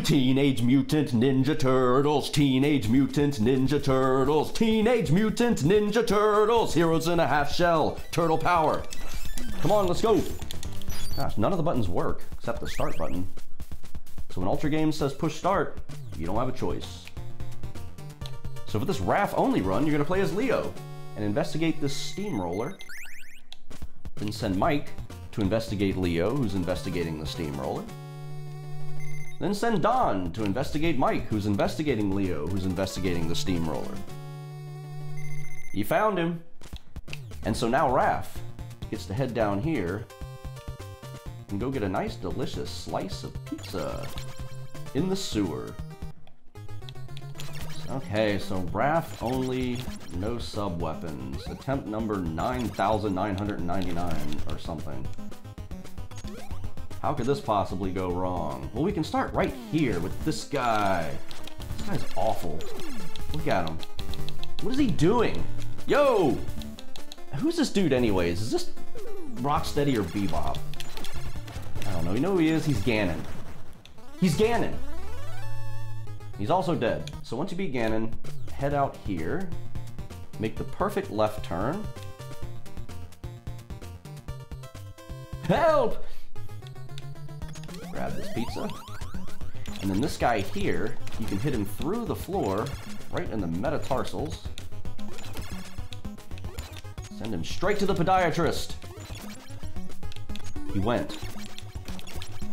Teenage Mutant Ninja Turtles, Teenage Mutant Ninja Turtles, Teenage Mutant Ninja Turtles, Heroes in a Half Shell, Turtle Power. Come on, let's go. Gosh, none of the buttons work except the start button. So when Ultra Games says push start, you don't have a choice. So for this Raph only run, you're gonna play as Leo and investigate this steamroller. Then send Mike to investigate Leo, who's investigating the steamroller. Then send Don to investigate Mike, who's investigating Leo, who's investigating the steamroller. You found him. And so now Raph gets to head down here and go get a nice, delicious slice of pizza in the sewer. Okay, so Raph only, no sub-weapons. Attempt number 9,999 or something. How could this possibly go wrong? Well, we can start right here with this guy. This guy's awful. Look at him. What is he doing? Yo! Who's this dude anyways? Is this Rocksteady or Bebop? I don't know. You know who he is? He's Ganon. He's Ganon! He's also dead. So once you beat Ganon, head out here. Make the perfect left turn. Help! Grab this pizza. And then this guy here, you can hit him through the floor, right in the metatarsals. Send him straight to the podiatrist. He went.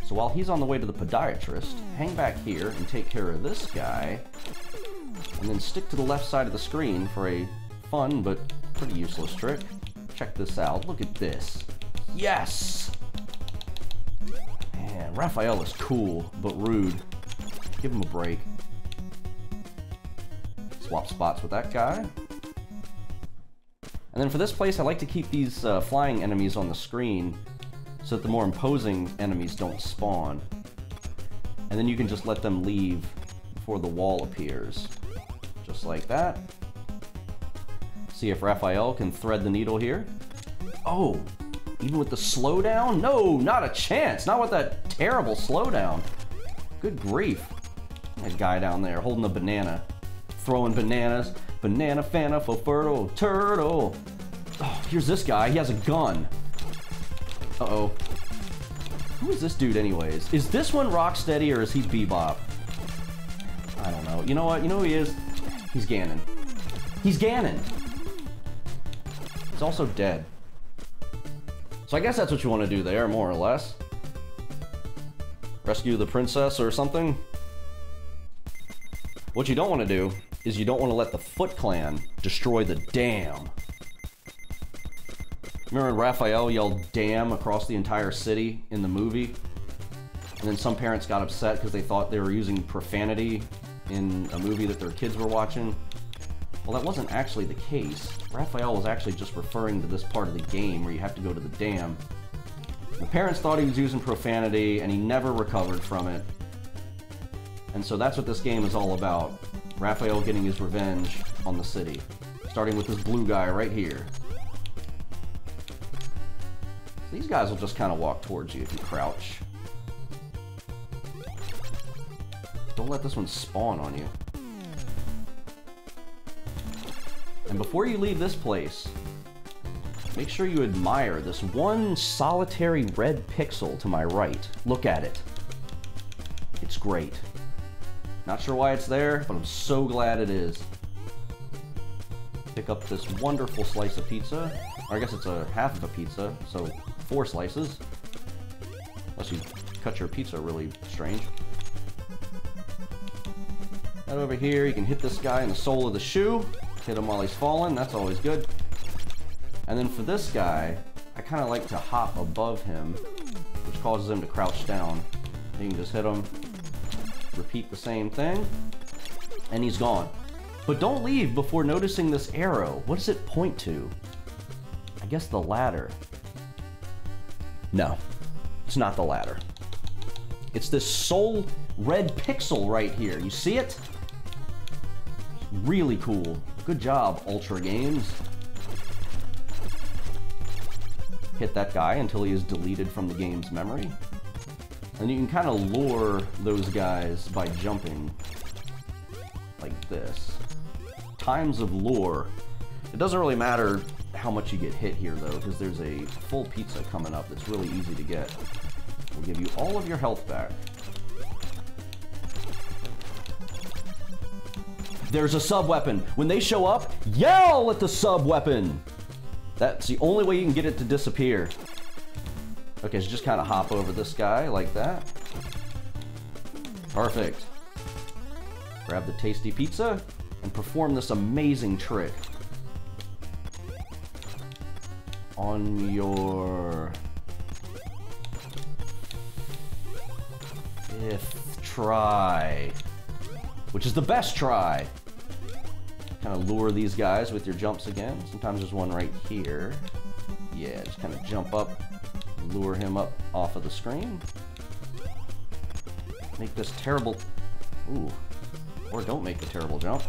So while he's on the way to the podiatrist, hang back here and take care of this guy. And then stick to the left side of the screen for a fun but pretty useless trick. Check this out. Look at this. Yes! Man, Raphael is cool, but rude. Give him a break. Swap spots with that guy. And then for this place, I like to keep these flying enemies on the screen so that the more imposing enemies don't spawn. And then you can just let them leave before the wall appears. Just like that. See if Raphael can thread the needle here. Oh! Even with the slowdown? No, not a chance. Not with that terrible slowdown. Good grief. That guy down there holding a banana. Throwing bananas. Banana fana for fertile turtle. Oh, here's this guy. He has a gun. Uh-oh. Who is this dude anyways? Is this one Rocksteady or is he Bebop? I don't know. You know what? You know who he is? He's Ganon. He's Ganon. He's also dead. So I guess that's what you want to do there, more or less. Rescue the princess or something. What you don't want to do is you don't want to let the Foot Clan destroy the dam. Remember when Raphael yelled "damn" across the entire city in the movie? And then some parents got upset because they thought they were using profanity in a movie that their kids were watching. Well, that wasn't actually the case. Raphael was actually just referring to this part of the game where you have to go to the dam. The parents thought he was using profanity, and he never recovered from it. And so that's what this game is all about. Raphael getting his revenge on the city. Starting with this blue guy right here. So these guys will just kind of walk towards you if you crouch. Don't let this one spawn on you. And before you leave this place, make sure you admire this one solitary red pixel to my right. Look at it. It's great. Not sure why it's there, but I'm so glad it is. Pick up this wonderful slice of pizza. Or I guess it's a half of a pizza, so 4 slices. Unless you cut your pizza really strange. Right over here, you can hit this guy in the sole of the shoe. Hit him while he's falling, that's always good. And then for this guy, I kind of like to hop above him, which causes him to crouch down. You can just hit him, repeat the same thing, and he's gone. But don't leave before noticing this arrow. What does it point to? I guess the ladder. No, it's not the ladder. It's this sole red pixel right here. You see it? Really cool. Good job, Ultra Games. Hit that guy until he is deleted from the game's memory. And you can kind of lure those guys by jumping like this. Times of lure. It doesn't really matter how much you get hit here though, because there's a full pizza coming up that's really easy to get. We'll give you all of your health back. There's a sub-weapon. When they show up, yell at the sub-weapon! That's the only way you can get it to disappear. Okay, so just kind of hop over this guy like that. Perfect. Grab the tasty pizza and perform this amazing trick. On your 5th try, which is the best try. Kind of lure these guys with your jumps again. Sometimes there's one right here. Yeah, just kind of jump up, lure him up off of the screen. Make this terrible... Ooh. Or don't make the terrible jump.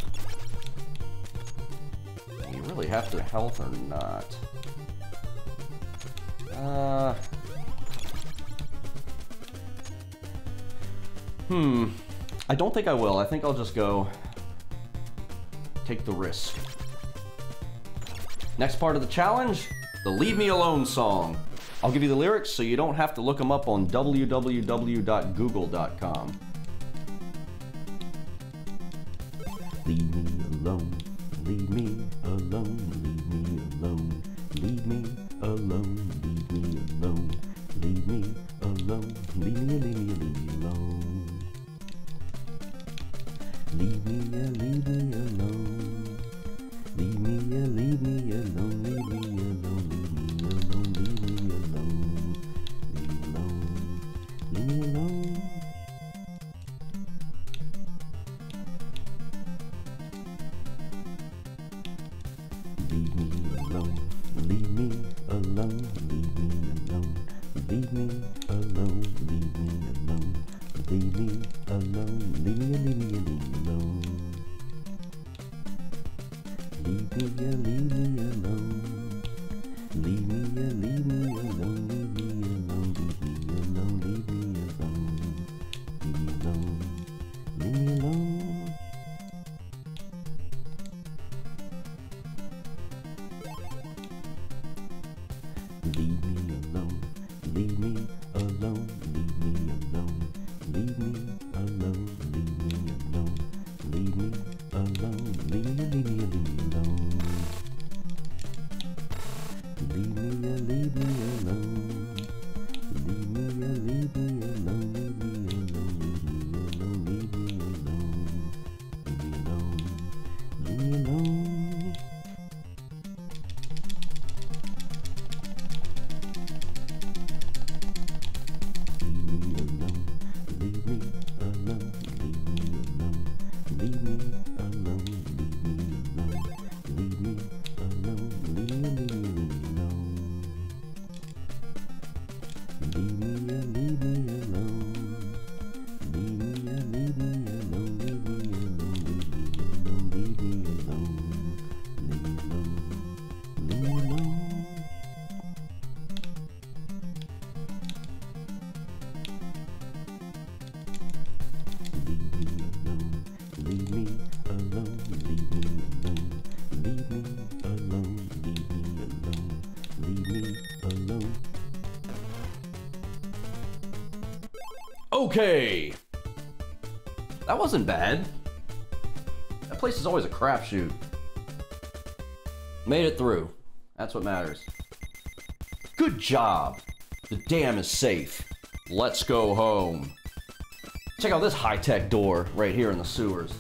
You really have to health or not. I don't think I will. I think I'll just go take the risk. Next part of the challenge, the Leave Me Alone song. I'll give you the lyrics so you don't have to look them up on www.google.com. Leave me alone, leave me alone, leave me alone, leave me alone, leave me alone, leave me alone, leave me alone. Leave me alone, leave me alone, leave me alone, leave me alone, leave me alone, leave me alone, leave me alone. Leave me alone, leave me alone, leave me alone, leave me alone, leave me alone, leave me alone, leave me alone. Leave me alone, leave me alone, leave me alone, leave me alone, leave me alone, leave me alone, leave me alone, leave me alone. Leave me alone, leave me alone, leave me alone, leave me alone, leave me alone, leave me alone, leave me alone. Leave me alone, leave me alone, leave me alone, leave me alone, leave me alone, leave me alone, leave me alone, leave me alone, leave me alone. Okay, that wasn't bad. That place is always a crapshoot. Made it through. That's what matters. Good job. The dam is safe. Let's go home. Check out this high-tech door right here in the sewers.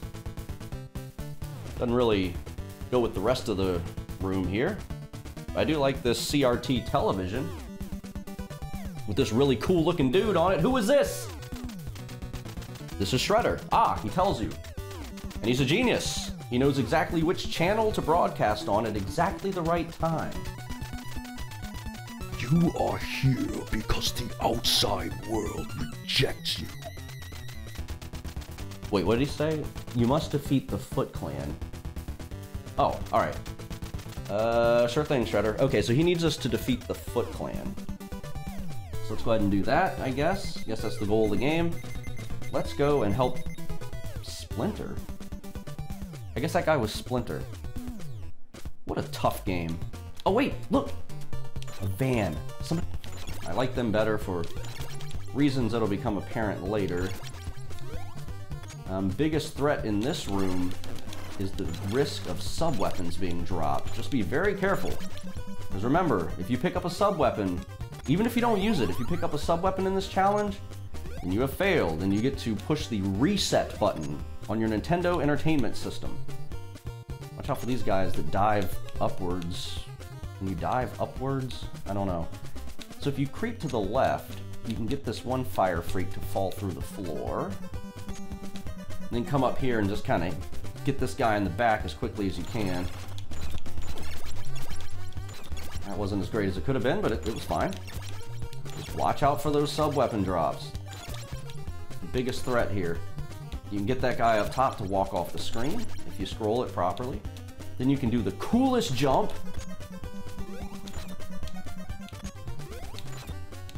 Doesn't really go with the rest of the room here. But I do like this CRT television with this really cool looking dude on it. Who is this? This is Shredder. Ah, he tells you. And he's a genius. He knows exactly which channel to broadcast on at exactly the right time. You are here because the outside world rejects you. Wait, what did he say? You must defeat the Foot Clan. Oh, alright. Sure thing, Shredder. Okay, so he needs us to defeat the Foot Clan. So let's go ahead and do that, I guess. Guess that's the goal of the game. Let's go and help Splinter. I guess that guy was Splinter. What a tough game. Oh wait, look! A van. I like them better for reasons that'll become apparent later. Biggest threat in this room is the risk of sub-weapons being dropped. Just be very careful. Because remember, if you pick up a sub-weapon, even if you don't use it, if you pick up a sub-weapon in this challenge, and you have failed, and you get to push the reset button on your Nintendo Entertainment System. Watch out for these guys that dive upwards. Can you dive upwards? I don't know. So if you creep to the left, you can get this one fire freak to fall through the floor. And then come up here and just kind of get this guy in the back as quickly as you can. That wasn't as great as it could have been, but it was fine. Just watch out for those sub-weapon drops. The biggest threat here. You can get that guy up top to walk off the screen if you scroll it properly. Then you can do the coolest jump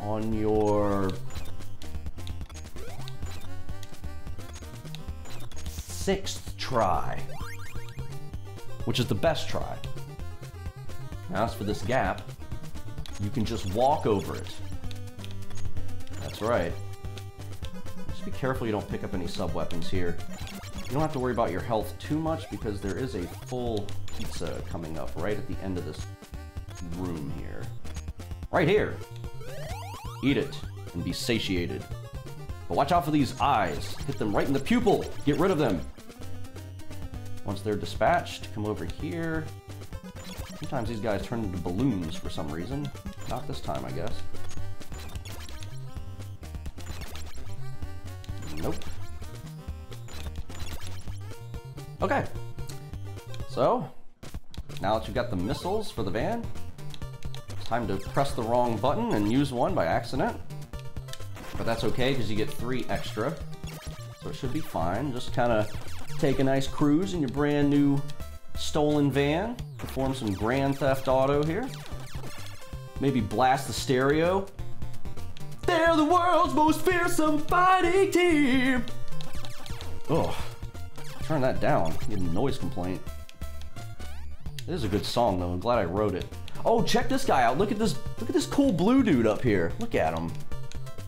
on your 6th try, which is the best try. Now as for this gap, you can just walk over it. That's right. Just be careful you don't pick up any sub-weapons here. You don't have to worry about your health too much because there is a full pizza coming up right at the end of this room here. Right here! Eat it and be satiated. But watch out for these eyes. Hit them right in the pupil. Get rid of them. Once they're dispatched, come over here. Sometimes these guys turn into balloons for some reason. Not this time, I guess. Nope. Okay. So, now that you've got the missiles for the van, it's time to press the wrong button and use one by accident. But that's okay, because you get 3 extra. So it should be fine. Just kind of take a nice cruise in your brand new stolen van. Perform some Grand Theft Auto here. Maybe blast the stereo. They're the world's most fearsome fighting team! Ugh. Turn that down. Get a noise complaint. It is a good song, though. I'm glad I wrote it. Oh, check this guy out. Look at this cool blue dude up here. Look at him.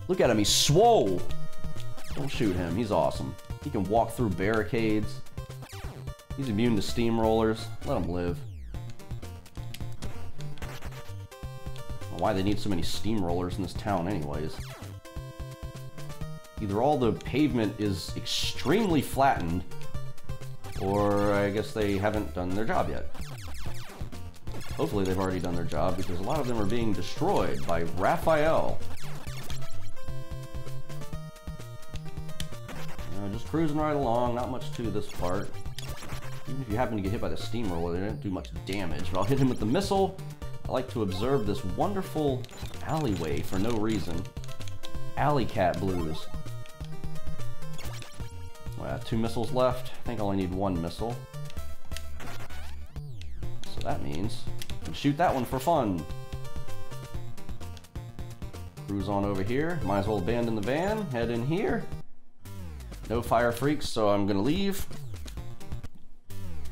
Look at him. He's swole. Don't shoot him. He's awesome. He can walk through barricades. He's immune to steamrollers. Let him live. I don't know why they need so many steamrollers in this town anyways. Either all the pavement is extremely flattened, or I guess they haven't done their job yet. Hopefully they've already done their job, because a lot of them are being destroyed by Raphael. Just cruising right along, not much to this part. Even if you happen to get hit by the steamroller, they don't do much damage, but I'll hit him with the missile. I like to observe this wonderful alleyway for no reason. Alley Cat Blues. Well, 2 missiles left. I think I only need 1 missile. So that means I can shoot that one for fun. Cruise on over here. Might as well abandon the van. Head in here. No fire freaks, so I'm gonna leave.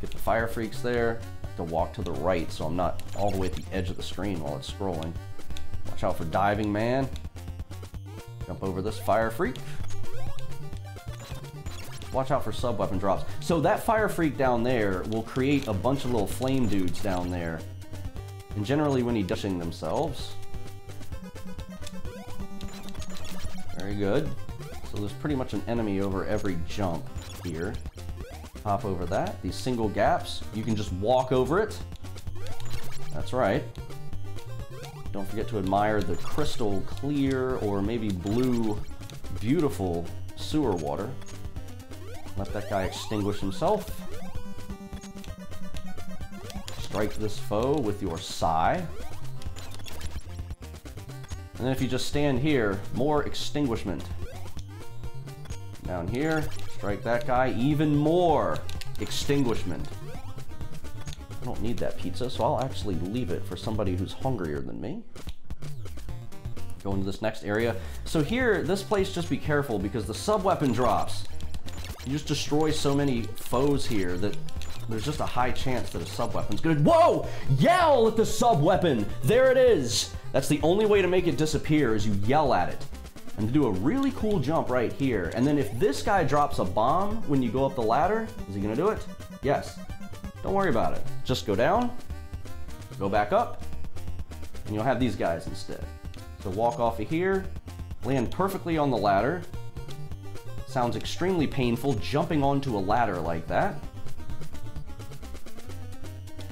Get the fire freaks there. I have to walk to the right, so I'm not all the way at the edge of the screen while it's scrolling. Watch out for diving man. Jump over this fire freak. Watch out for sub-weapon drops. So that fire freak down there will create a bunch of little flame dudes down there. And generally when he does themselves. Very good. So there's pretty much an enemy over every jump here. Hop over that. These single gaps, you can just walk over it. That's right. Don't forget to admire the crystal clear or maybe blue, beautiful sewer water. Let that guy extinguish himself. Strike this foe with your sai. And then if you just stand here, more extinguishment. Down here, strike that guy, even more extinguishment. I don't need that pizza, so I'll actually leave it for somebody who's hungrier than me. Go into this next area. So here, this place, just be careful because the sub-weapon drops. You just destroy so many foes here that there's just a high chance that a sub-weapon's good. Whoa! Yell at the sub-weapon! There it is! That's the only way to make it disappear is you yell at it. And to do a really cool jump right here. And then if this guy drops a bomb when you go up the ladder, is he gonna do it? Yes. Don't worry about it. Just go down, go back up, and you'll have these guys instead. So walk off of here, land perfectly on the ladder. Sounds extremely painful jumping onto a ladder like that.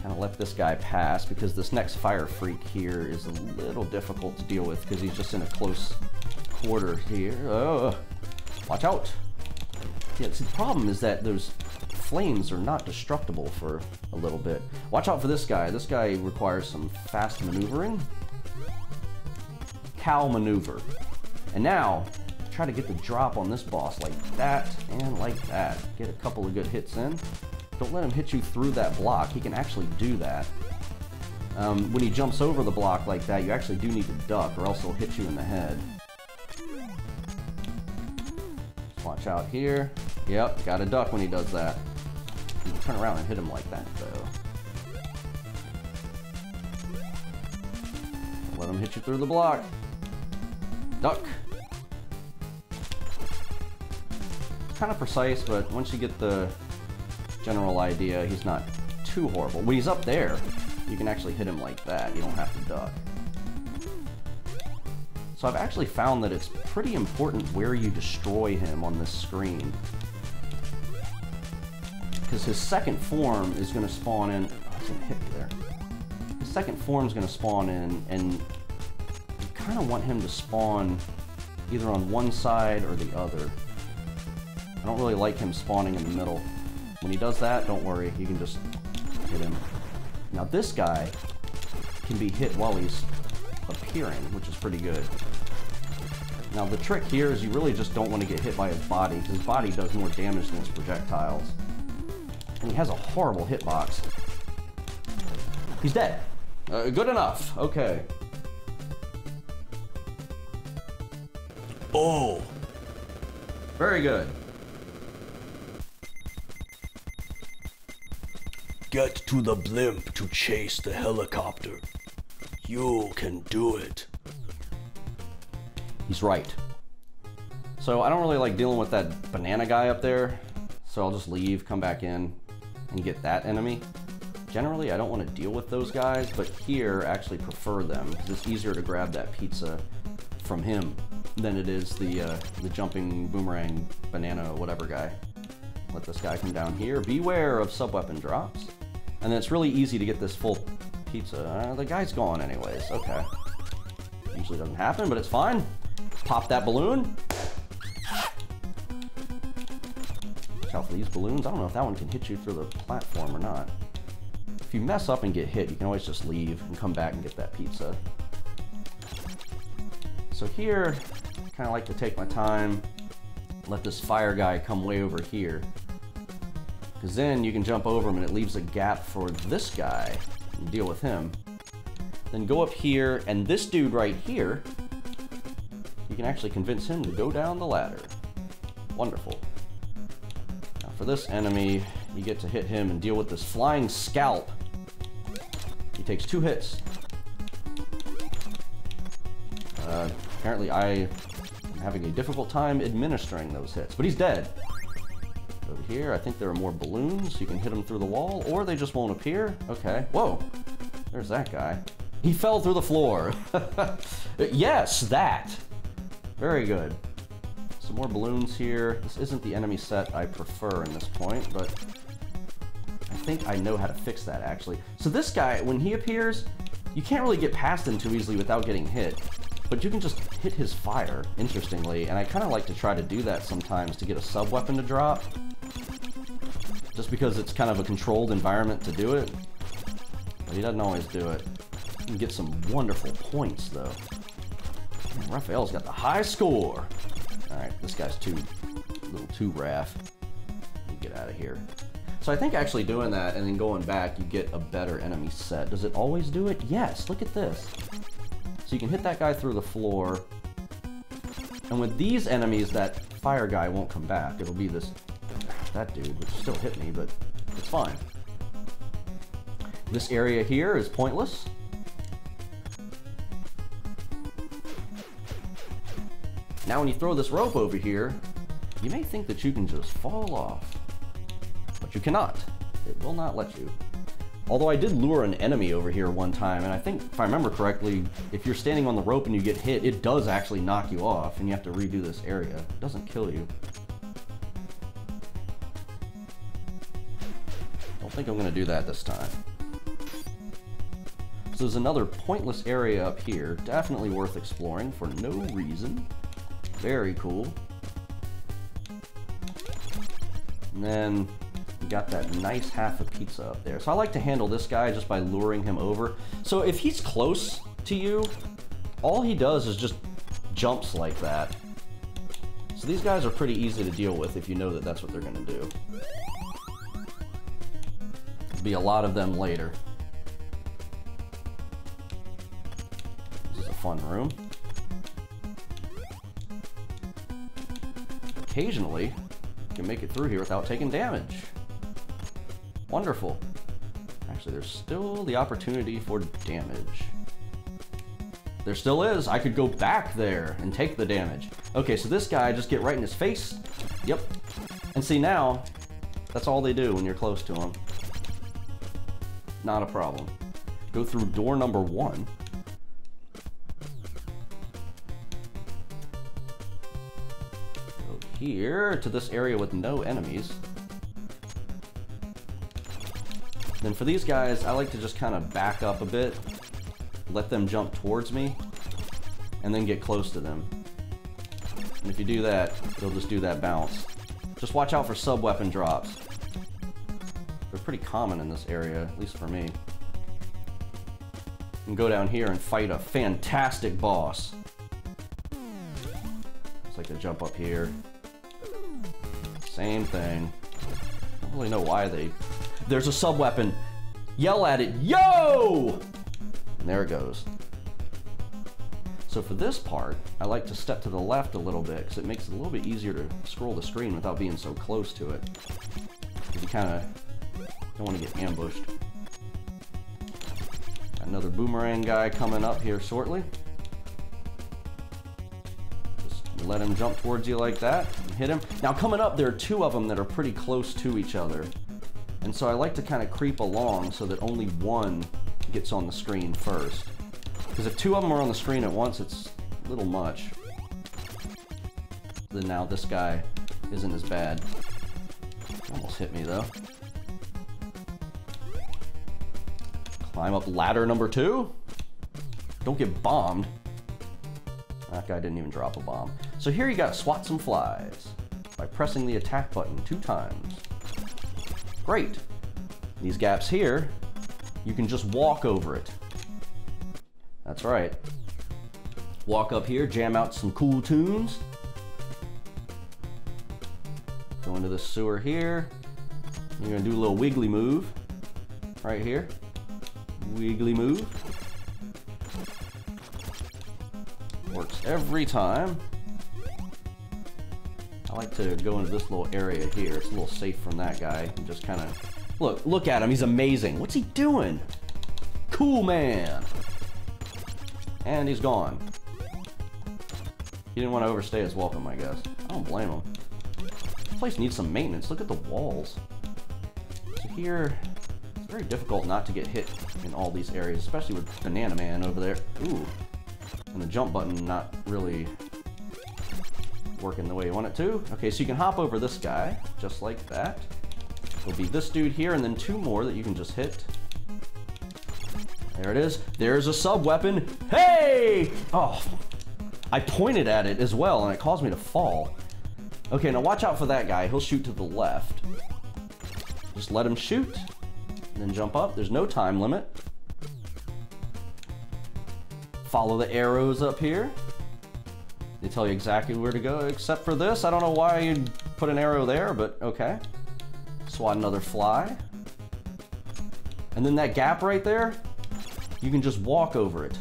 Kind of let this guy pass because this next fire freak here is a little difficult to deal with because he's just in a close quarter here. Oh, watch out. Yeah, see, the problem is that those flames are not destructible for a little bit. Watch out for this guy. This guy requires some fast maneuvering. Cow maneuver. And now, try to get the drop on this boss like that and like that. Get a couple of good hits in. Don't let him hit you through that block. He can actually do that. When he jumps over the block like that, you actually do need to duck or else he'll hit you in the head. Just watch out here. Yep, gotta duck when he does that. You can turn around and hit him like that, though. Let him hit you through the block. Duck. Kind of precise, but once you get the general idea, he's not too horrible. When he's up there, you can actually hit him like that. You don't have to duck. So I've actually found that it's pretty important where you destroy him on this screen. Because his second form is going to spawn in... Oh, it's going to hit me there. His second form is going to spawn in, and you kind of want him to spawn either on one side or the other. I don't really like him spawning in the middle. When he does that, don't worry, you can just hit him. Now this guy can be hit while he's appearing, which is pretty good. Now the trick here is you really just don't want to get hit by his body, because his body does more damage than his projectiles. And he has a horrible hitbox. He's dead. Good enough. Okay. Oh. Very good. Get to the blimp to chase the helicopter. You can do it. He's right. So I don't really like dealing with that banana guy up there, so I'll just leave, come back in, and get that enemy. Generally, I don't want to deal with those guys, but here I actually prefer them, because it's easier to grab that pizza from him than it is the jumping boomerang banana whatever guy. Let this guy come down here. Beware of sub-weapon drops. And then it's really easy to get this full pizza. The guy's gone anyways. Okay. Usually doesn't happen, but it's fine. Pop that balloon. Watch out for these balloons. I don't know if that one can hit you through the platform or not. If you mess up and get hit, you can always just leave and come back and get that pizza. So here, I kind of like to take my time, let this fire guy come way over here. Because then you can jump over him and it leaves a gap for this guy and deal with him. Then go up here, and this dude right here, you can actually convince him to go down the ladder. Wonderful. Now for this enemy, you get to hit him and deal with this flying scalp. He takes 2 hits. Apparently I am having a difficult time administering those hits, but he's dead. Over here, I think there are more balloons. You can hit them through the wall, or they just won't appear. Okay. Whoa. There's that guy. He fell through the floor. Yes, that. Very good. Some more balloons here. This isn't the enemy set I prefer in this point, but I think I know how to fix that, actually. So this guy, when he appears, you can't really get past him too easily without getting hit. But you can just hit his fire, interestingly, and I kind of like to try to do that sometimes to get a sub-weapon to drop. Just because it's kind of a controlled environment to do it. But he doesn't always do it. You can get some wonderful points, though. Man, Raphael's got the high score! Alright, this guy's a little too raff. Let me get out of here. So I think actually doing that and then going back, you get a better enemy set. Does it always do it? Yes, look at this. So you can hit that guy through the floor. And with these enemies, that fire guy won't come back. It'll be that dude, which still hit me, but it's fine. This area here is pointless. Now when you throw this rope over here, you may think that you can just fall off. But you cannot. It will not let you. Although I did lure an enemy over here one time, and I think, if I remember correctly, if you're standing on the rope and you get hit, it does actually knock you off, and you have to redo this area. It doesn't kill you. Don't think I'm going to do that this time. So there's another pointless area up here, definitely worth exploring for no reason. Very cool. And then you got that nice half a pizza up there. So I like to handle this guy just by luring him over. So if he's close to you, all he does is just jumps like that. So these guys are pretty easy to deal with if you know that that's what they're going to do. There'll be a lot of them later. This is a fun room. Occasionally, you can make it through here without taking damage. Wonderful. Actually, there's still the opportunity for damage. There still is. I could go back there and take the damage. Okay, so this guy, just get right in his face. Yep. And see now, that's all they do when you're close to them. Not a problem. Go through door number 1. Here to this area with no enemies. Then for these guys, I like to just kind of back up a bit, let them jump towards me, and then get close to them. And if you do that, they'll just do that bounce. Just watch out for sub-weapon drops. They're pretty common in this area, at least for me. You can go down here and fight a fantastic boss. Just like to jump up here. Same thing. I don't really know why they... There's a sub-weapon. Yell at it, yo! And there it goes. So for this part, I like to step to the left a little bit because it makes it a little bit easier to scroll the screen without being so close to it. Because you kind of don't want to get ambushed. Got another boomerang guy coming up here shortly. Let him jump towards you like that and hit him. Now coming up, there are 2 of them that are pretty close to each other. And so I like to kind of creep along so that only one gets on the screen first. Because if 2 of them are on the screen at once, it's a little much. Then now this guy isn't as bad. Almost hit me though. Climb up ladder number 2. Don't get bombed. That guy didn't even drop a bomb. So here you gotta swat some flies by pressing the attack button 2 times. Great. These gaps here, you can just walk over it. That's right. Walk up here, jam out some cool tunes. Go into the sewer here. You're gonna do a little wiggly move right here. Wiggly move. Works every time. I like to go into this little area here. It's a little safe from that guy. And just kind of look at him. He's amazing. What's he doing? Cool man. And he's gone. He didn't want to overstay his welcome, I guess. I don't blame him. This place needs some maintenance. Look at the walls. So here, it's very difficult not to get hit in all these areas, especially with Banana Man over there. Ooh. And the jump button not really working the way you want it to. Okay, so you can hop over this guy, just like that. There'll be this dude here, and then 2 more that you can just hit. There it is. There's a sub-weapon. Hey! Oh, I pointed at it as well, and it caused me to fall. Okay, now watch out for that guy. He'll shoot to the left. Just let him shoot, and then jump up. There's no time limit. Follow the arrows up here. They tell you exactly where to go, except for this. I don't know why you'd put an arrow there, but okay. Swat another fly. And then that gap right there, you can just walk over it.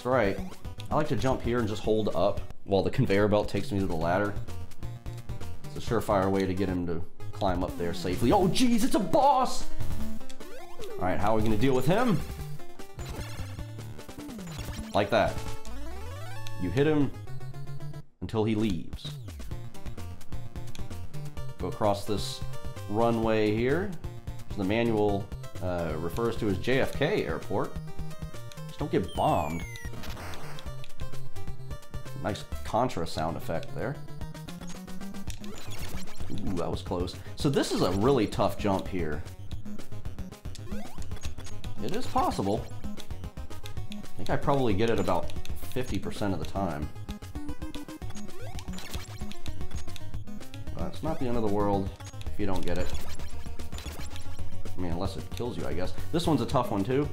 That's right. I like to jump here and just hold up while the conveyor belt takes me to the ladder. It's a surefire way to get him to climb up there safely. Oh, geez, it's a boss! Alright, how are we going to deal with him? Like that. You hit him until he leaves. Go across this runway here, which the manual refers to as JFK Airport. Just don't get bombed. Nice Contra sound effect there. Ooh, that was close. So this is a really tough jump here. It is possible. I think I probably get it about 50% of the time. But it's not the end of the world if you don't get it. I mean, unless it kills you, I guess. This one's a tough one, too.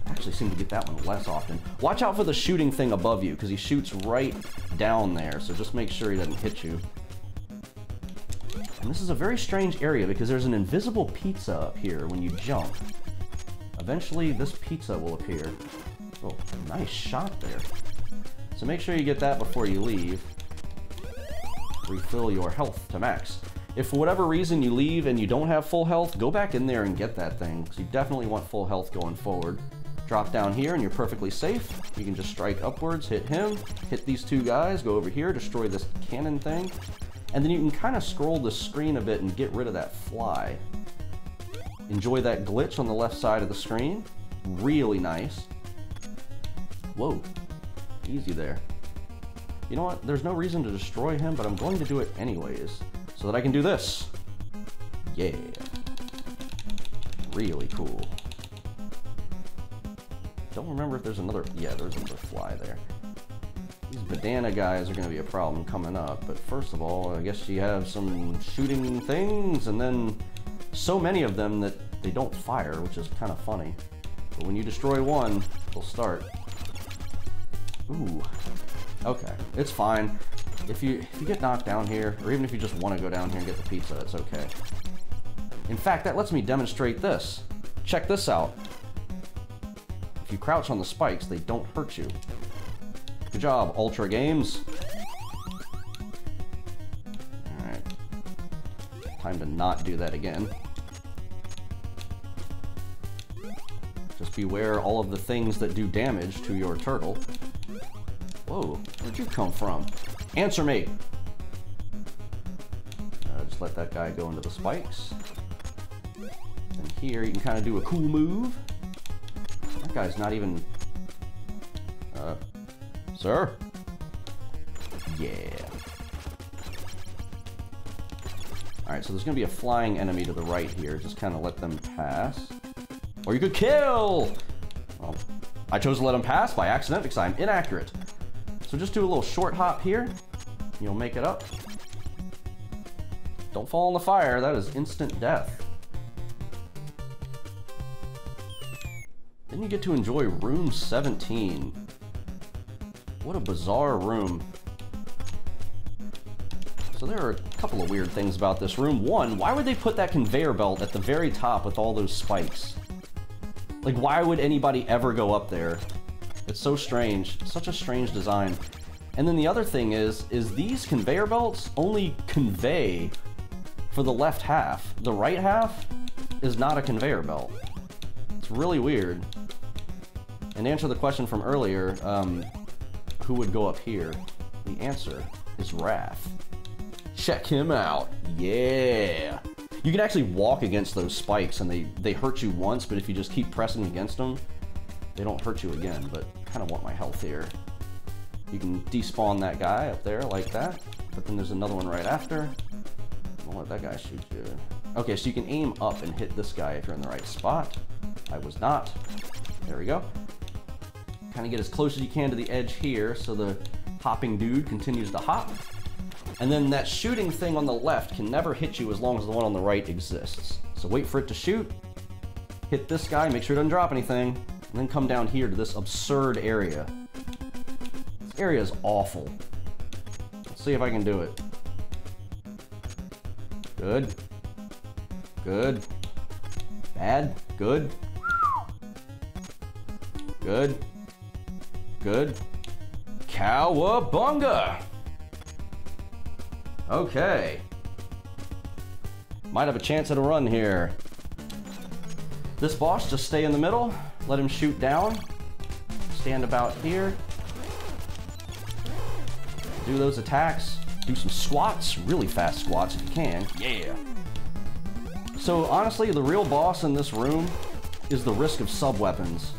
I actually seem to get that one less often. Watch out for the shooting thing above you, because he shoots right down there, so just make sure he doesn't hit you. And this is a very strange area, because there's an invisible pizza up here when you jump. Eventually, this pizza will appear. Oh, nice shot there. So make sure you get that before you leave. Refill your health to max. If for whatever reason you leave and you don't have full health, go back in there and get that thing, because you definitely want full health going forward. Drop down here and you're perfectly safe. You can just strike upwards, hit him, hit these two guys, go over here, destroy this cannon thing, and then you can kind of scroll the screen a bit and get rid of that fly. Enjoy that glitch on the left side of the screen. Really nice. Whoa, easy there. You know what? There's no reason to destroy him, but I'm going to do it anyways, so that I can do this. Yeah. Really cool. Don't remember if there's another... Yeah, there's another fly there. These bandana guys are going to be a problem coming up, but first of all, I guess you have some shooting things, and then so many of them that they don't fire, which is kind of funny. But when you destroy one, they'll start. Ooh. Okay, it's fine. If you get knocked down here, or even if you just want to go down here and get the pizza, it's okay. In fact, that lets me demonstrate this. Check this out. If you crouch on the spikes, they don't hurt you. Good job, Ultra Games. Alright. Time to not do that again. Just beware all of the things that do damage to your turtle. Whoa, where'd you come from? Answer me! Just let that guy go into the spikes. And here you can kind of do a cool move. That guy's not even... Sir? Yeah. Alright, so there's going to be a flying enemy to the right here. Just kind of let them pass. Or you could kill! Well, I chose to let him pass by accident because I'm inaccurate. So just do a little short hop here. You'll make it up. Don't fall in the fire. That is instant death. Then you get to enjoy room 17. What a bizarre room. So there are a couple of weird things about this room. One, why would they put that conveyor belt at the very top with all those spikes? Like, why would anybody ever go up there? It's so strange. Such a strange design. And then the other thing is these conveyor belts only convey for the left half. The right half is not a conveyor belt. It's really weird. And to answer the question from earlier, who would go up here? The answer is Wrath. Check him out. Yeah. You can actually walk against those spikes and they hurt you once, but if you just keep pressing against them, they don't hurt you again. But I kind of want my health here. You can despawn that guy up there like that, but then there's another one right after. Don't let that guy shoot you. Okay, so you can aim up and hit this guy if you're in the right spot. I was not. There we go. Kind of get as close as you can to the edge here so the hopping dude continues to hop. And then that shooting thing on the left can never hit you as long as the one on the right exists. So wait for it to shoot, hit this guy, make sure it doesn't drop anything, and then come down here to this absurd area. This area is awful. Let's see if I can do it. Good. Good. Bad. Good. Good. Good. Cowabunga! Okay. Might have a chance at a run here. This boss, just stay in the middle, let him shoot down, stand about here, do those attacks, do some squats, really fast squats if you can. Yeah. So honestly, the real boss in this room is the risk of sub-weapons.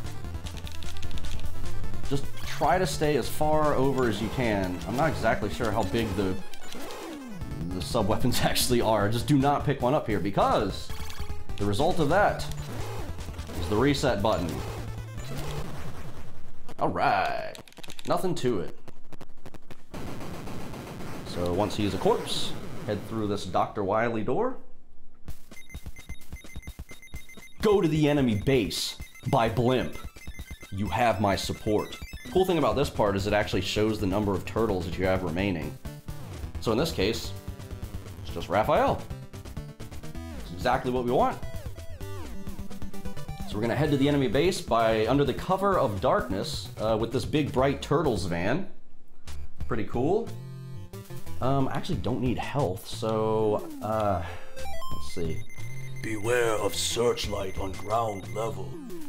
Just try to stay as far over as you can. I'm not exactly sure how big the sub-weapons actually are. Just do not pick one up here, because the result of that is the reset button. Alright. Nothing to it. So once he is a corpse, head through this Dr. Wily door. Go to the enemy base by Blimp. You have my support. Cool thing about this part is it actually shows the number of turtles that you have remaining. So in this case, it's just Raphael. It's exactly what we want. So we're gonna head to the enemy base by under the cover of darkness with this big bright turtles van. Pretty cool. I actually don't need health, so let's see. Beware of searchlight on ground level.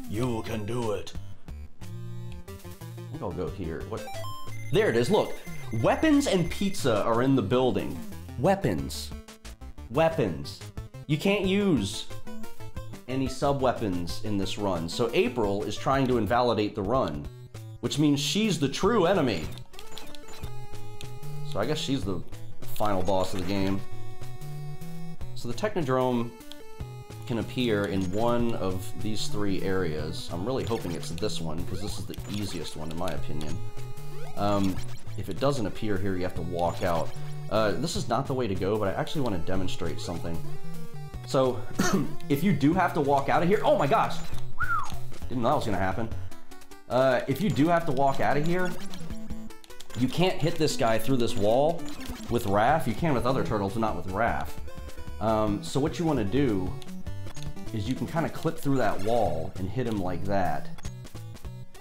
You can do it. I think I'll go here. What? There it is, look. Weapons and pizza are in the building. Weapons. Weapons. You can't use any sub-weapons in this run. So April is trying to invalidate the run, which means she's the true enemy. So I guess she's the final boss of the game. So the Technodrome can appear in one of these 3 areas. I'm really hoping it's this one, because this is the easiest one in my opinion. If it doesn't appear here, you have to walk out. This is not the way to go, but I actually want to demonstrate something. So, if you do have to walk out of here, oh my gosh! Didn't know that was gonna happen. If you do have to walk out of here, you can't hit this guy through this wall with Raph. You can with other turtles, but not with Raph. So what you want to do is you can kind of clip through that wall and hit him like that.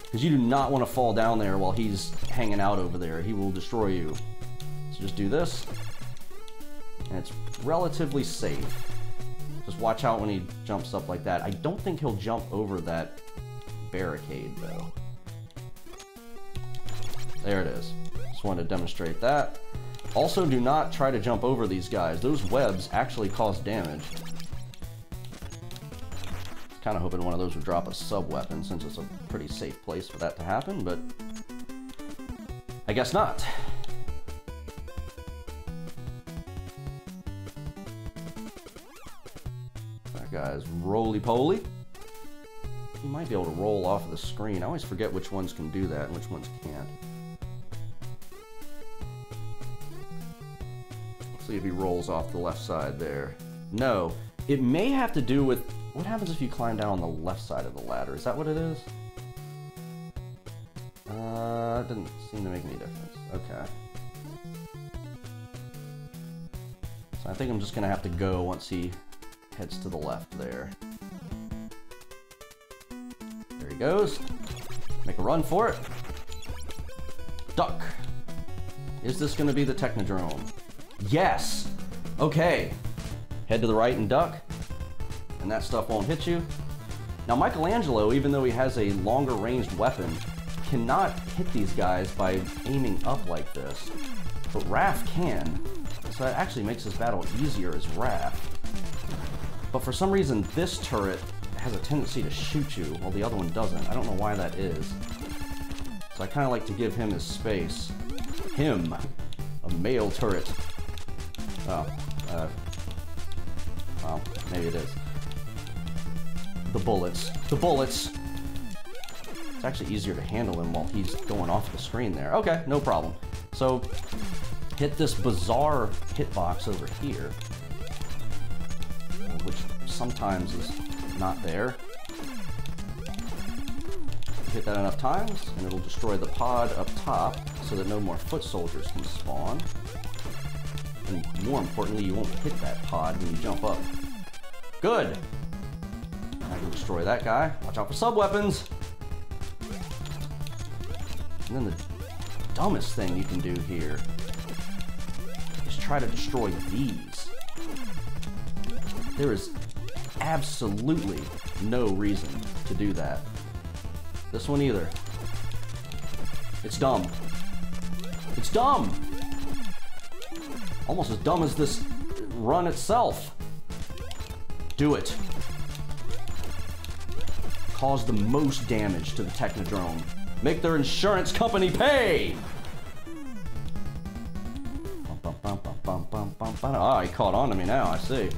Because you do not want to fall down there while he's hanging out over there. He will destroy you. So just do this. And it's relatively safe. Just watch out when he jumps up like that. I don't think he'll jump over that barricade, though. There it is. Just wanted to demonstrate that. Also, do not try to jump over these guys. Those webs actually cause damage. Kind of hoping one of those would drop a sub-weapon, since it's a pretty safe place for that to happen, but I guess not. That guy's roly-poly. He might be able to roll off of the screen. I always forget which ones can do that and which ones can't. Let's see if he rolls off the left side there. No. It may have to do with what happens if you climb down on the left side of the ladder. Is that what it is? That didn't seem to make any difference. Okay. So I think I'm just gonna have to go once he heads to the left there. There he goes. Make a run for it. Duck. Is this gonna be the Technodrome? Yes! Okay. Head to the right and duck. And that stuff won't hit you. Now Michelangelo, even though he has a longer ranged weapon, cannot hit these guys by aiming up like this. But Raph can. So that actually makes this battle easier as Raph. But for some reason this turret has a tendency to shoot you while the other one doesn't. I don't know why that is. So I kind of like to give him his space. Him. A male turret. Oh. Well, maybe it is. The bullets. The bullets! It's actually easier to handle him while he's going off the screen there. Okay, no problem. So, hit this bizarre hitbox over here, which sometimes is not there. Hit that enough times, and it'll destroy the pod up top so that no more foot soldiers can spawn. And more importantly, you won't hit that pod when you jump up. Good! I can destroy that guy. Watch out for sub-weapons! And then the dumbest thing you can do here is try to destroy these. There is absolutely no reason to do that. This one either. It's dumb. It's dumb! Almost as dumb as this run itself. Do it. Cause the most damage to the Technodrome. Make their insurance company pay! Ah, he caught on to me now, I see.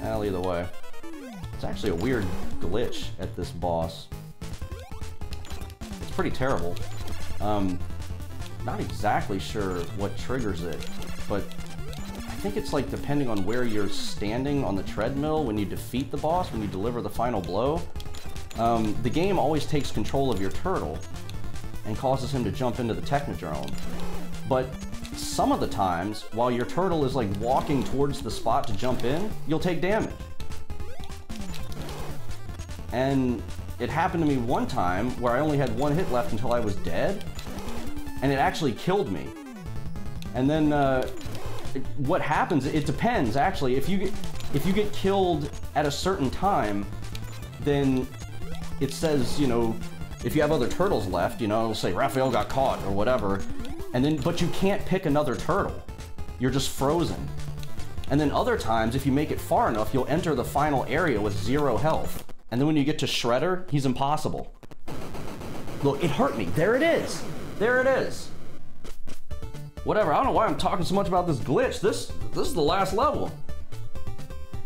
Well, either way. It's actually a weird glitch at this boss. It's pretty terrible. Not exactly sure what triggers it, but I think it's like depending on where you're standing on the treadmill when you defeat the boss, when you deliver the final blow. The game always takes control of your turtle and causes him to jump into the Technodrome. But some of the times, while your turtle is like walking towards the spot to jump in, you'll take damage. And it happened to me one time where I only had one hit left until I was dead, and it actually killed me. And then what happens, it depends actually. If you get killed at a certain time, then it says, you know, if you have other turtles left, you know, it'll say Raphael got caught or whatever. And then, but you can't pick another turtle. You're just frozen. And then other times, if you make it far enough, you'll enter the final area with 0 health. And then when you get to Shredder, he's impossible. Look, it hurt me. There it is. There it is. Whatever, I don't know why I'm talking so much about this glitch. This is the last level.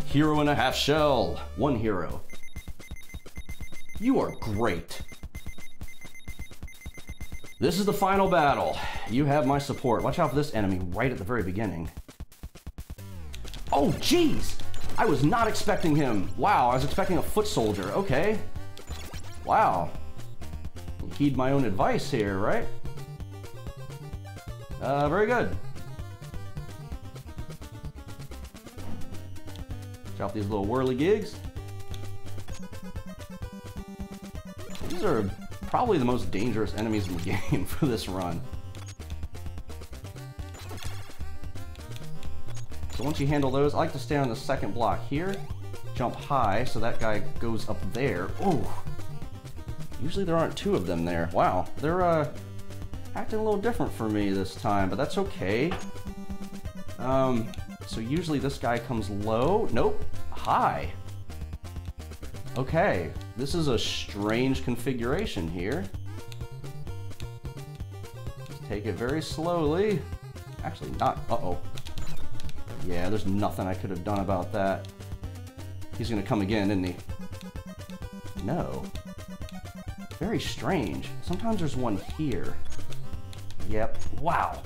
Hero and a half shell. 1 hero. You are great. This is the final battle. You have my support. Watch out for this enemy right at the very beginning. Oh, jeez! I was not expecting him. Wow, I was expecting a foot soldier. Okay. Wow. Heed my own advice here, right? Very good. Watch out for these little whirly gigs. These are probably the most dangerous enemies in the game for this run. So once you handle those, I like to stay on the second block here, jump high so that guy goes up there. Oh, usually there aren't 2 of them there. Wow, they're acting a little different for me this time, but that's okay. So usually this guy comes low. Nope, high. Okay, this is a strange configuration here. Take it very slowly. Actually, not. Uh-oh. Yeah, there's nothing I could have done about that. He's gonna come again, isn't he? No. Very strange. Sometimes there's one here. Yep. Wow.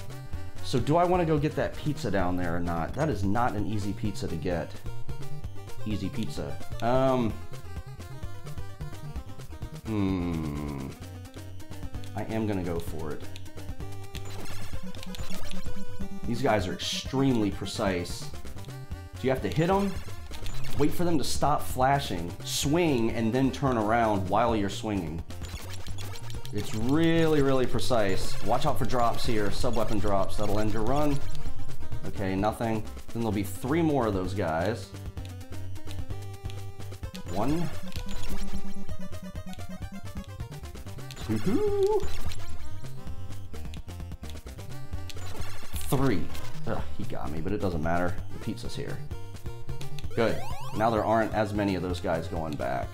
So do I want to go get that pizza down there or not? That is not an easy pizza to get. Easy pizza. I am gonna go for it. These guys are extremely precise. So you have to hit them, wait for them to stop flashing, swing, and then turn around while you're swinging. It's really, really precise. Watch out for drops here, sub-weapon drops. That'll end your run. Okay, nothing. Then there'll be 3 more of those guys. 1. 2. 3. Ugh, he got me, but it doesn't matter. The pizza's here. Good. Now there aren't as many of those guys going back.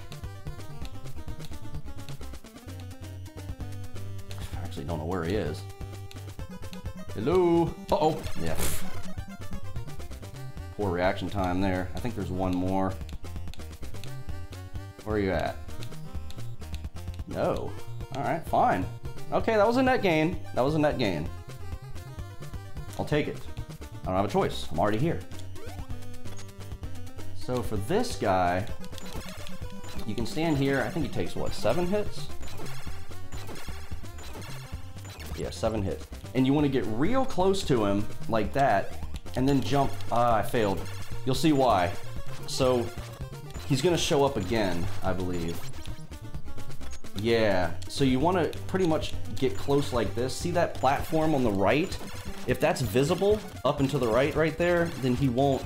I actually don't know where he is. Hello? Uh-oh. Yeah. Poor reaction time there. I think there's 1 more. Where are you at? No. Alright, fine. Okay, that was a net gain. That was a net gain. I'll take it. I don't have a choice. I'm already here. So for this guy, you can stand here. I think he takes, what, 7 hits? Yeah, 7 hits. And you want to get real close to him, like that, and then jump. I failed. You'll see why. So he's gonna show up again, I believe. Yeah, so you want to pretty much get close like this. See that platform on the right? If that's visible up and to the right there, then he won't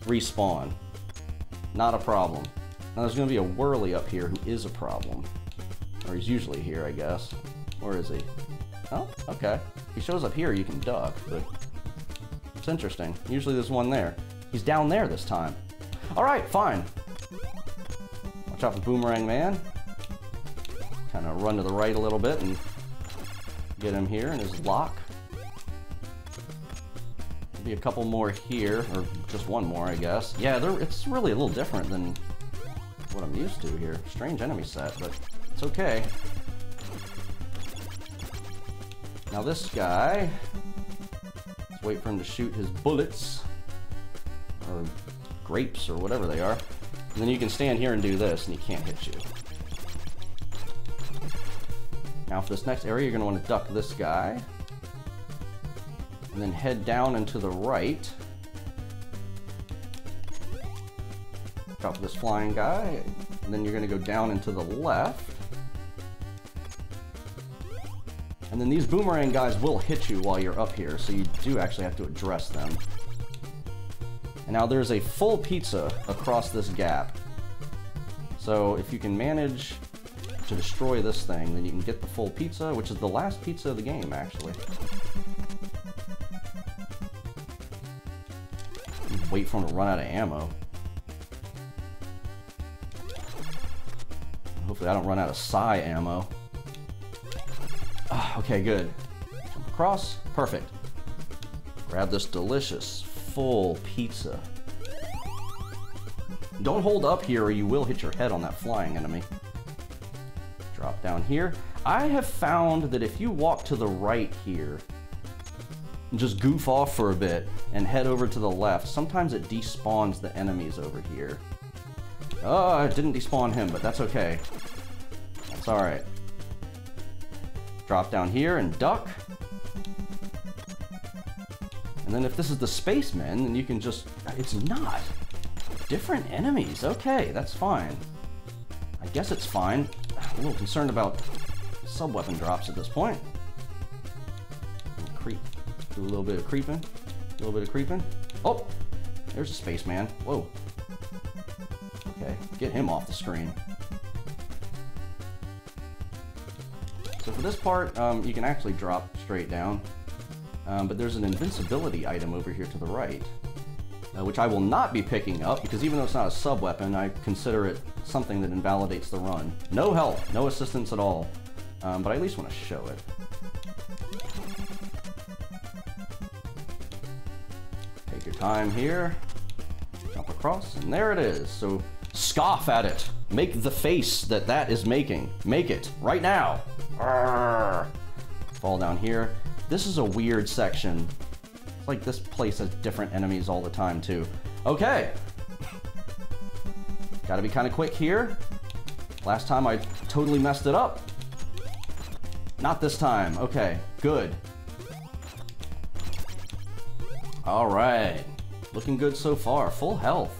respawn. Not a problem. Now there's going to be a whirly up here who is a problem. Or he's usually here, I guess. Where is he? Oh, okay. If he shows up here, you can duck, but it's interesting. Usually there's one there. He's down there this time. Alright, fine. Watch out for Boomerang Man. Kind of run to the right a little bit and get him here in his lock. Maybe a couple more here, or just one more, I guess. Yeah, it's really a little different than what I'm used to here. Strange enemy set, but it's okay. Now this guy, let's wait for him to shoot his bullets, or grapes, or whatever they are. And then you can stand here and do this, and he can't hit you. Now for this next area, you're going to want to duck this guy. And then head down and to the right. Drop this flying guy. And then you're going to go down and to the left. And then these boomerang guys will hit you while you're up here, so you do actually have to address them. And now there's a full pizza across this gap. So if you can manage to destroy this thing, then you can get the full pizza, which is the last pizza of the game, actually. Wait for him to run out of ammo. Hopefully I don't run out of psi ammo. Okay, good. Jump across. Perfect. Grab this delicious, full pizza. Don't hold up here or you will hit your head on that flying enemy. Drop down here. I have found that if you walk to the right here, and just goof off for a bit, and head over to the left, sometimes it despawns the enemies over here. Oh, it didn't despawn him, but that's okay. That's alright. Drop down here and duck. And then if this is the spacemen, then you can just... It's not. Different enemies. Okay, that's fine. I guess it's fine. I'm a little concerned about sub-weapon drops at this point. Creep. Do a little bit of creeping. A little bit of creeping. Oh! There's a spaceman. Whoa. Okay, get him off the screen. So for this part, you can actually drop straight down. But there's an invincibility item over here to the right. Which I will not be picking up, because even though it's not a sub-weapon, I consider it something that invalidates the run. No help, no assistance at all, but I at least want to show it. Take your time here, jump across, and there it is. So scoff at it. Make the face that is making. Make it, right now. Arrgh. Fall down here. This is a weird section. It's like this place has different enemies all the time, too. Okay. Gotta be kind of quick here. Last time I totally messed it up. Not this time. Okay, good. Alright. Looking good so far. Full health.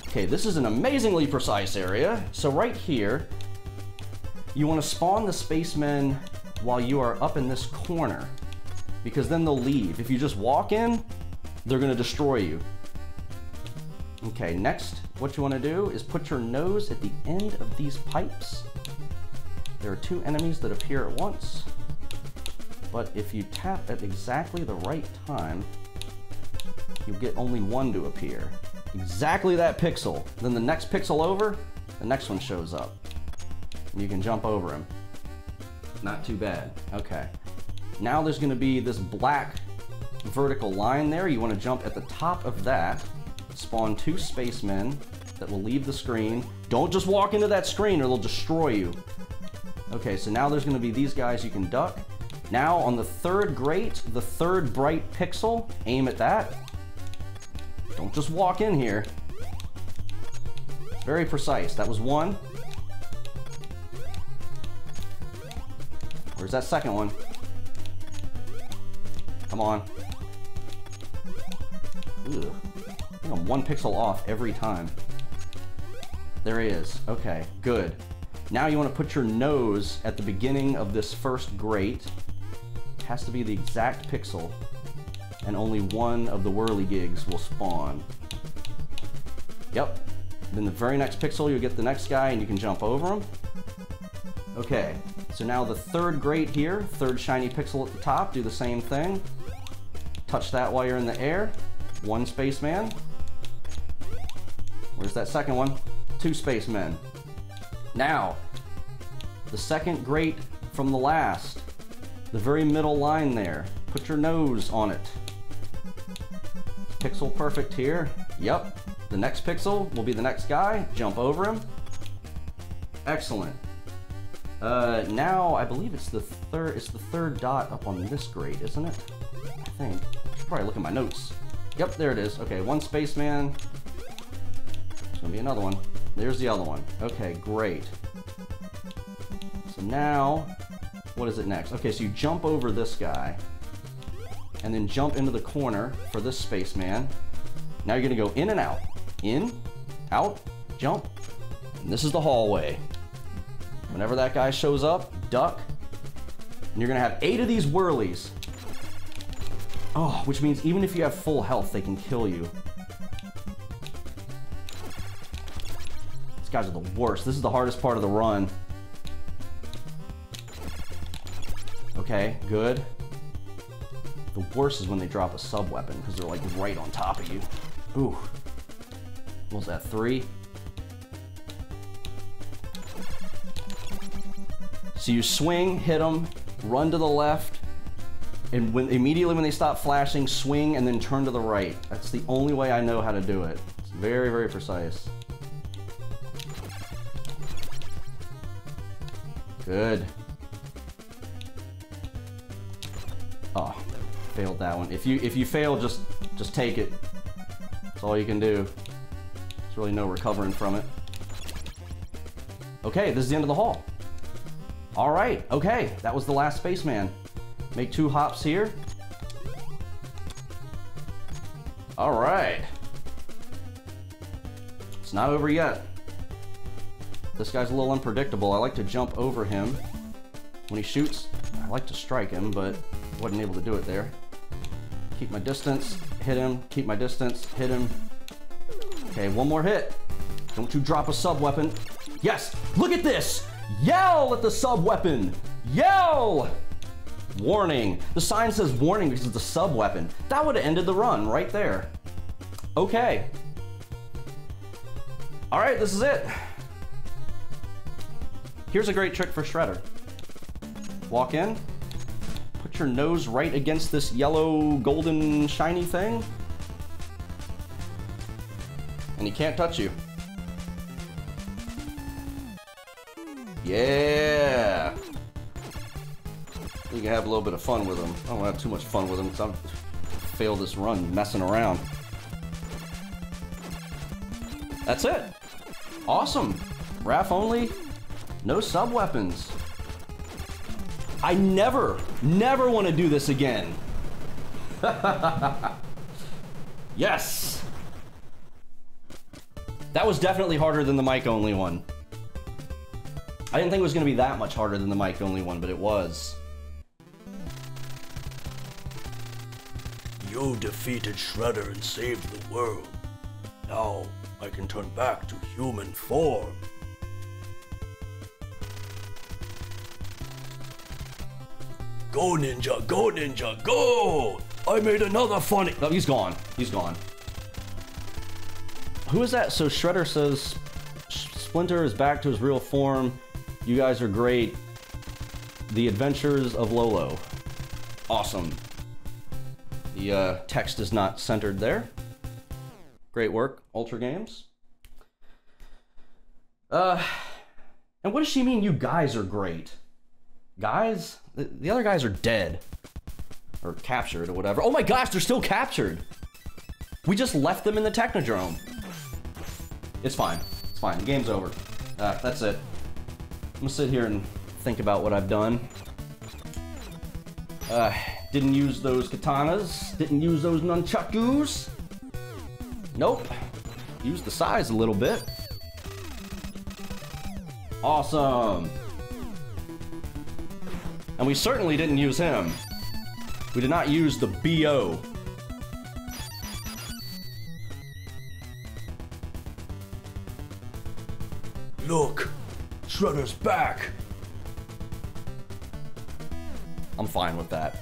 Okay, this is an amazingly precise area. So right here, you want to spawn the spacemen while you are up in this corner, because then they'll leave. If you just walk in, they're going to destroy you. Okay, next, what you want to do is put your nose at the end of these pipes. There are two enemies that appear at once, but if you tap at exactly the right time, you get only one to appear. Exactly that pixel. Then the next pixel over, the next one shows up. And you can jump over him. Not too bad. Okay. Now there's going to be this black vertical line there. You want to jump at the top of that. Spawn two spacemen that will leave the screen. Don't just walk into that screen or they'll destroy you. Okay, so now there's going to be these guys you can duck. Now on the third grate, the third bright pixel, aim at that. Don't just walk in here. It's very precise. That was one. Where's that second one? Come on. Ugh. think I'm 1 pixel off every time. There he is. Okay, good. Now you want to put your nose at the beginning of this first grate. It has to be the exact pixel, and only one of the whirligigs will spawn. Yep. Then the very next pixel, you'll get the next guy, and you can jump over him. Okay, so now the third grate here, third shiny pixel at the top, do the same thing. Touch that while you're in the air. 1 spaceman. Where's that second one? 2 spacemen. Now, the second grate from the last, the very middle line there. Put your nose on it. Pixel perfect here. Yep. The next pixel will be the next guy. Jump over him. Excellent. Now I believe it's the third dot up on this grate, isn't it? I think. I should probably look at my notes. Yep, there it is. Okay, 1 spaceman. There's gonna be another one. There's the other one. Okay, great. So now, what is it next? Okay, so you jump over this guy, and then jump into the corner for this spaceman. Now you're gonna go in and out. In, out, jump. And this is the hallway. Whenever that guy shows up, duck. And you're gonna have 8 of these whirlies. Oh, which means even if you have full health, they can kill you. These guys are the worst. This is the hardest part of the run. Okay, good. The worst is when they drop a sub-weapon, because they're like right on top of you. Ooh. What was that, 3? So you swing, hit them, run to the left, and immediately when they stop flashing, swing and then turn to the right. That's the only way I know how to do it. It's very, very precise. Good. Oh, failed that one. If you fail, just take it. That's all you can do. There's really no recovering from it. Okay, this is the end of the hall. All right, okay, that was the last spaceman. Make 2 hops here. All right. It's not over yet. This guy's a little unpredictable. I like to jump over him. When he shoots, I like to strike him, but wasn't able to do it there. Keep my distance, hit him, keep my distance, hit him. Okay, 1 more hit. Don't you drop a sub-weapon. Yes, look at this! Yell at the sub-weapon! Yell! Warning. The sign says warning because it's a sub-weapon. That would have ended the run right there. Okay. All right, this is it. Here's a great trick for Shredder. Walk in, put your nose right against this yellow, golden, shiny thing, and he can't touch you. Yeah! You can have a little bit of fun with him. I don't have too much fun with him because I've failed this run messing around. That's it. Awesome. RAF only. No sub-weapons. I never want to do this again. Yes. That was definitely harder than the mic-only one. I didn't think it was going to be that much harder than the mic-only one, but it was. You defeated Shredder and saved the world. Now I can turn back to human form. Go Ninja, go Ninja, go! I made another funny... Oh, he's gone. He's gone. Who is that? So Shredder says Splinter is back to his real form. You guys are great. The Adventures of Lolo. Awesome. The text is not centered there. Great work, Ultra Games. And what does she mean, you guys are great? Guys? The other guys are dead. Or captured or whatever. Oh my gosh, they're still captured! We just left them in the Technodrome. It's fine. It's fine. The game's over. That's it. I'm gonna sit here and think about what I've done. Didn't use those katanas. Didn't use those nunchakus. Nope. Use the size a little bit. Awesome. And we certainly didn't use him. We did not use the BO. Look, Shredder's back. I'm fine with that.